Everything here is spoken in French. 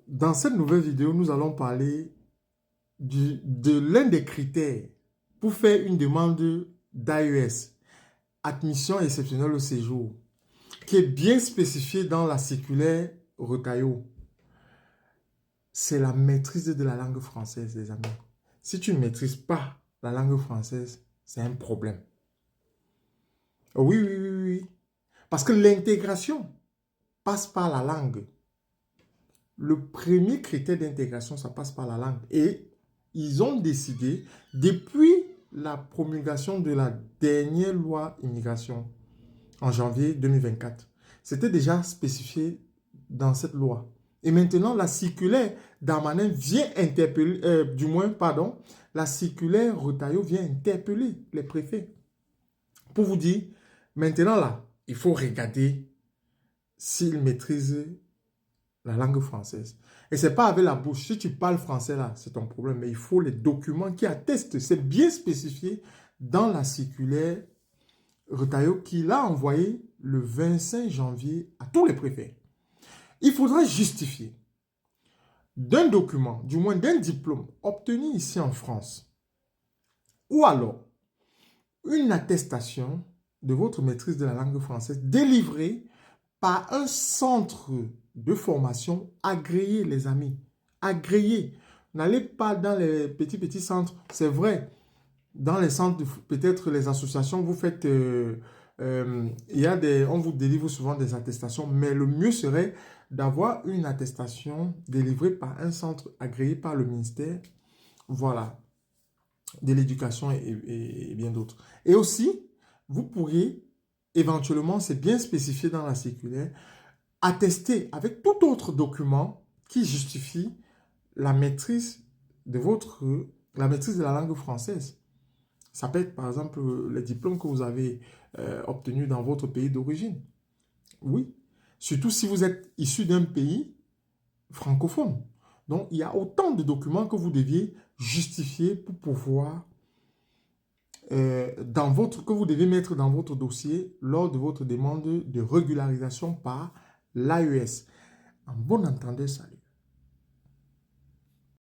Dans cette nouvelle vidéo, nous allons parler de l'un des critères pour faire une demande d'AES, admission exceptionnelle au séjour, qui est bien spécifié dans la circulaire Retailleau. C'est la maîtrise de la langue française, les amis. Si tu ne maîtrises pas la langue française, c'est un problème. Oui, oui, oui, oui. Parce que l'intégration passe par la langue. Le premier critère d'intégration, ça passe par la langue. Et ils ont décidé, depuis la promulgation de la dernière loi immigration en janvier 2024, c'était déjà spécifié dans cette loi. Et maintenant, la circulaire Darmanin vient interpeller, la circulaire Retailleau vient interpeller les préfets pour vous dire, maintenant là, il faut regarder s'ils maîtrisent la langue française. Et ce n'est pas avec la bouche. Si tu parles français là, c'est ton problème. Mais il faut les documents qui attestent. C'est bien spécifié dans la circulaire Retailleau qu'il a envoyé le 25 janvier à tous les préfets. Il faudra justifier d'un document, du moins d'un diplôme obtenu ici en France, ou alors une attestation de votre maîtrise de la langue française délivrée par un centre de formation agréé, les amis. Agréé. N'allez pas dans les petits centres. C'est vrai, dans les centres, peut-être les associations, vous faites... on vous délivre souvent des attestations, mais le mieux serait d'avoir une attestation délivrée par un centre agréé par le ministère, voilà, de l'éducation et bien d'autres. Et aussi, vous pourriez éventuellement, c'est bien spécifié dans la circulaire, attester avec tout autre document qui justifie la maîtrise la maîtrise de la langue française. Ça peut être par exemple les diplômes que vous avez obtenus dans votre pays d'origine. Oui, surtout si vous êtes issu d'un pays francophone. Donc, il y a autant de documents que vous deviez justifier pour pouvoir, que vous devez mettre dans votre dossier lors de votre demande de régularisation par l'AES. En bon entendeur, salut.